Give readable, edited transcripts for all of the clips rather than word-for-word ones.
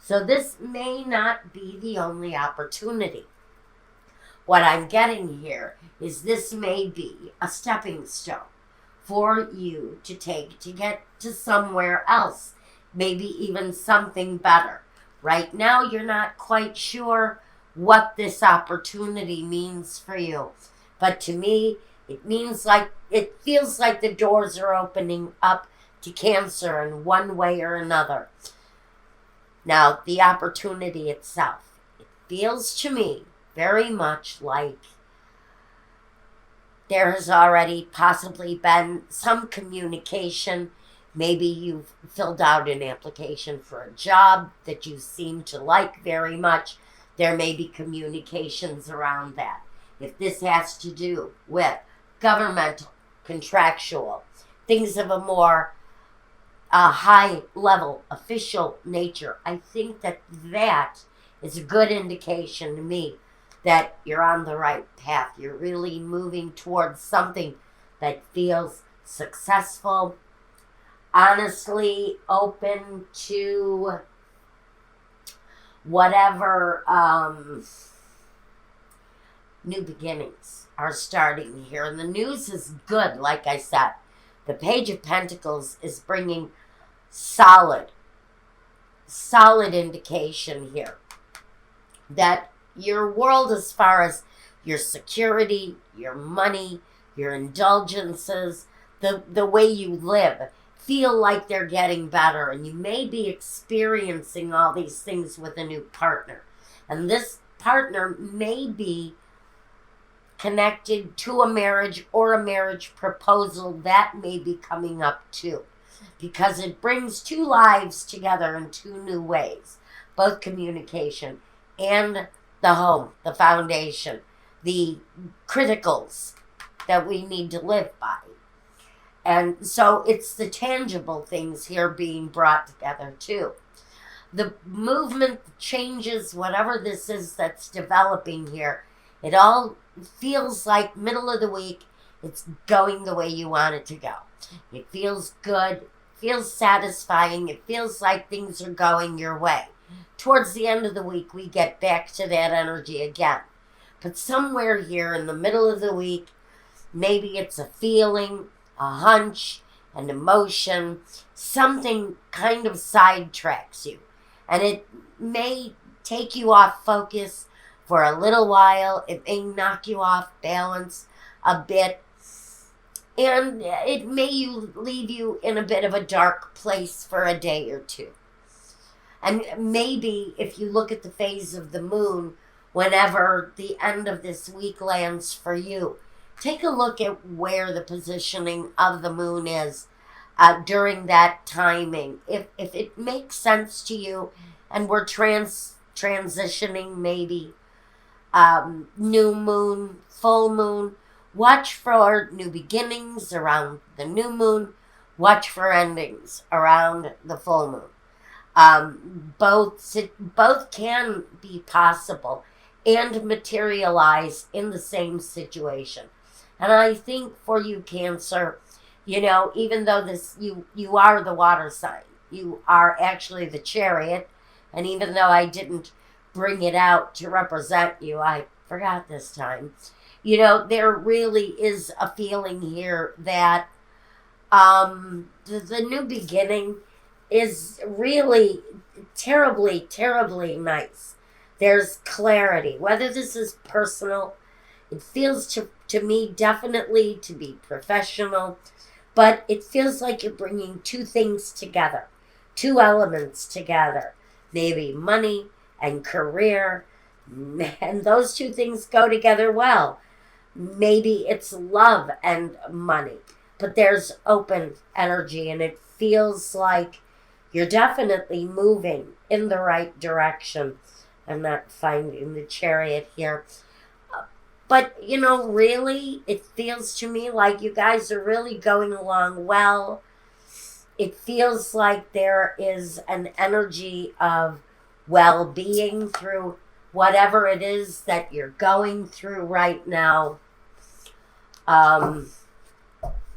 So this may not be the only opportunity. What I'm getting here is this may be a stepping stone for you to take to get to somewhere else, maybe even something better. Right now, you're not quite sure what this opportunity means for you. But to me, it feels like the doors are opening up to Cancer in one way or another. Now, the opportunity itself, it feels to me very much like there has already possibly been some communication. Maybe you've filled out an application for a job that you seem to like very much. There may be communications around that. If this has to do with governmental, contractual, things of a more high level, official nature, I think that is a good indication to me that you're on the right path. You're really moving towards something that feels successful, honestly open to whatever new beginnings are starting here. And the news is good, like I said. The Page of Pentacles is bringing solid indication here that your world, as far as your security, your money, your indulgences, the way you live, feel like they're getting better. And you may be experiencing all these things with a new partner. And this partner may be connected to a marriage or a marriage proposal that may be coming up too. Because it brings two lives together in two new ways. Both communication and the home, the foundation, the criticals that we need to live by. And so it's the tangible things here being brought together too. The movement changes, whatever this is that's developing here, it all feels like middle of the week, it's going the way you want it to go. It feels good, feels satisfying, it feels like things are going your way. Towards the end of the week, we get back to that energy again. But somewhere here in the middle of the week, maybe it's a feeling, a hunch, an emotion, something kind of sidetracks you. And it may take you off focus for a little while. It may knock you off balance a bit. And it may leave you in a bit of a dark place for a day or two. And maybe if you look at the phase of the moon, whenever the end of this week lands for you, take a look at where the positioning of the moon is during that timing. If it makes sense to you, and we're transitioning maybe new moon, full moon, watch for new beginnings around the new moon, watch for endings around the full moon. Both can be possible and materialize in the same situation. And I think for you, Cancer, even though you are the water sign, you are actually the Chariot, and even though I didn't bring it out to represent you, I forgot this time. There really is a feeling here that the new beginning is really terribly, terribly nice. There's clarity. Whether this is personal, it feels to me definitely to be professional, but it feels like you're bringing two things together, two elements together, maybe money and career, and those two things go together well. Maybe it's love and money, but there's open energy, and it feels like you're definitely moving in the right direction. I'm not finding the Chariot here. But, really, it feels to me like you guys are really going along well. It feels like there is an energy of well-being through whatever it is that you're going through right now.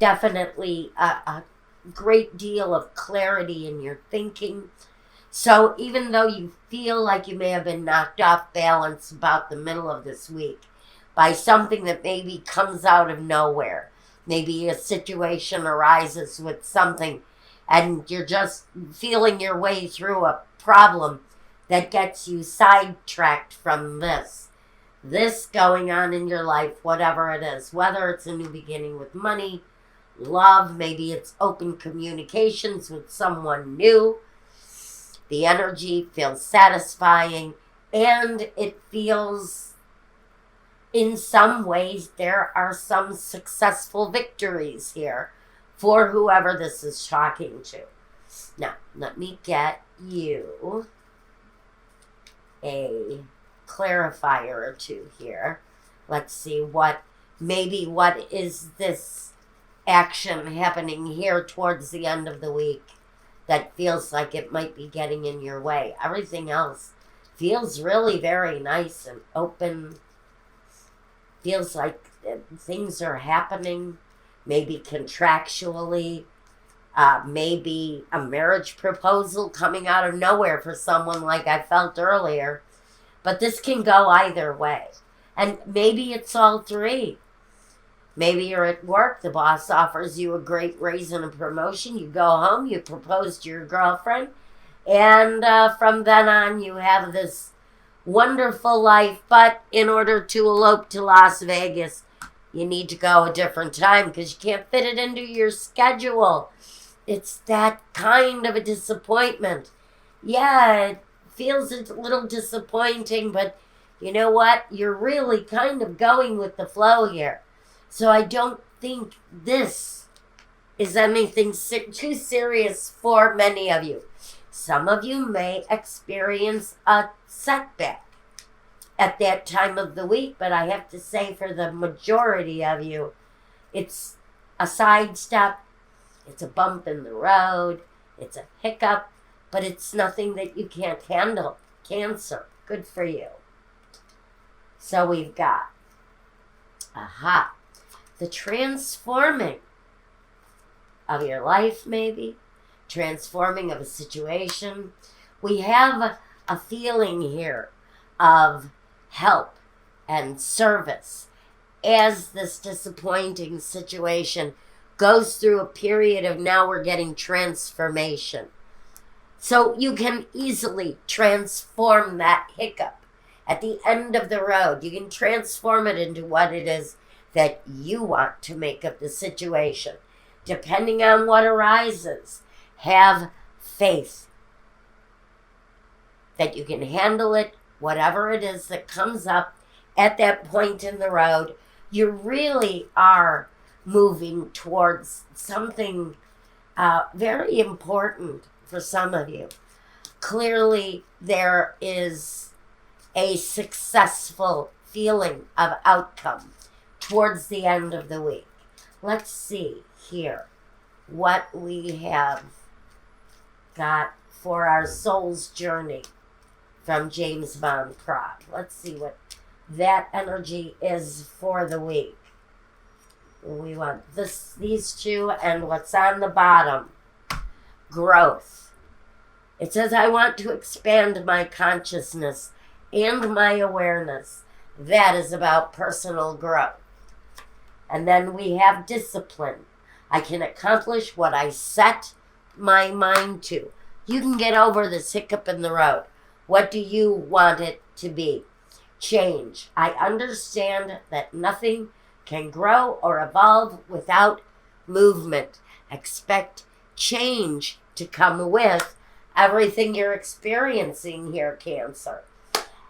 Definitely a great deal of clarity in your thinking. So even though you feel like you may have been knocked off balance about the middle of this week by something that maybe comes out of nowhere, maybe a situation arises with something and you're just feeling your way through a problem that gets you sidetracked from this going on in your life, whatever it is, whether it's a new beginning with money, love, maybe it's open communications with someone new. The energy feels satisfying, and it feels, in some ways, there are some successful victories here for whoever this is talking to. Now, let me get you a clarifier or two here. Let's see what is this action happening here towards the end of the week that feels like it might be getting in your way. Everything else feels really very nice and open. Feels like things are happening, maybe contractually, maybe a marriage proposal coming out of nowhere for someone like I felt earlier. But this can go either way. And maybe it's all three. Maybe you're at work, the boss offers you a great raise and a promotion. You go home, you propose to your girlfriend, and from then on you have this wonderful life. But in order to elope to Las Vegas, you need to go a different time because you can't fit it into your schedule. It's that kind of a disappointment. Yeah, it feels a little disappointing, but you know what? You're really kind of going with the flow here. So I don't think this is anything too serious for many of you. Some of you may experience a setback at that time of the week, but I have to say for the majority of you, it's a sidestep, it's a bump in the road, it's a hiccup, but it's nothing that you can't handle. Cancer, good for you. So we've got, the transforming of your life, maybe, transforming of a situation. We have a feeling here of help and service as this disappointing situation goes through a period of now we're getting transformation. So you can easily transform that hiccup at the end of the road. You can transform it into what it is that you want to make of the situation. Depending on what arises, have faith that you can handle it, whatever it is that comes up at that point in the road. You really are moving towards something very important for some of you. Clearly, there is a successful feeling of outcome towards the end of the week. Let's see here what we have got for our soul's journey from James Van Praagh. Let's see what that energy is for the week. We want these two, and what's on the bottom, growth. It says, I want to expand my consciousness and my awareness. That is about personal growth. And then we have discipline. I can accomplish what I set my mind to. You can get over this hiccup in the road. What do you want it to be? Change. I understand that nothing can grow or evolve without movement. Expect change to come with everything you're experiencing here, Cancer.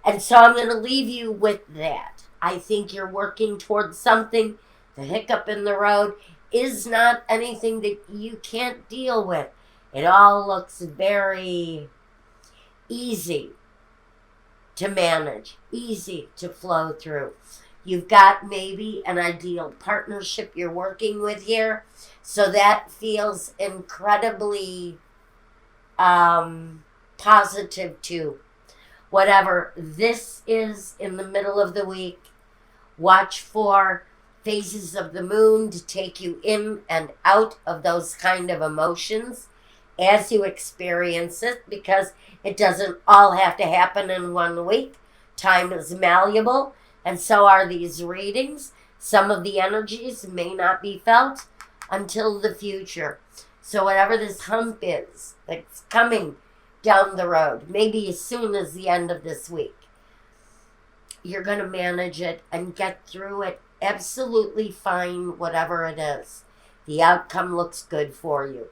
And so I'm going to leave you with that. I think you're working towards something. The hiccup in the road is not anything that you can't deal with. It all looks very easy to manage, easy to flow through. You've got maybe an ideal partnership you're working with here, so that feels incredibly positive too. Whatever this is in the middle of the week, watch for phases of the moon to take you in and out of those kind of emotions as you experience it, because it doesn't all have to happen in 1 week. Time is malleable, and so are these readings. Some of the energies may not be felt until the future. So whatever this hump is that's coming down the road, maybe as soon as the end of this week, you're going to manage it and get through it absolutely fine, whatever it is. The outcome looks good for you.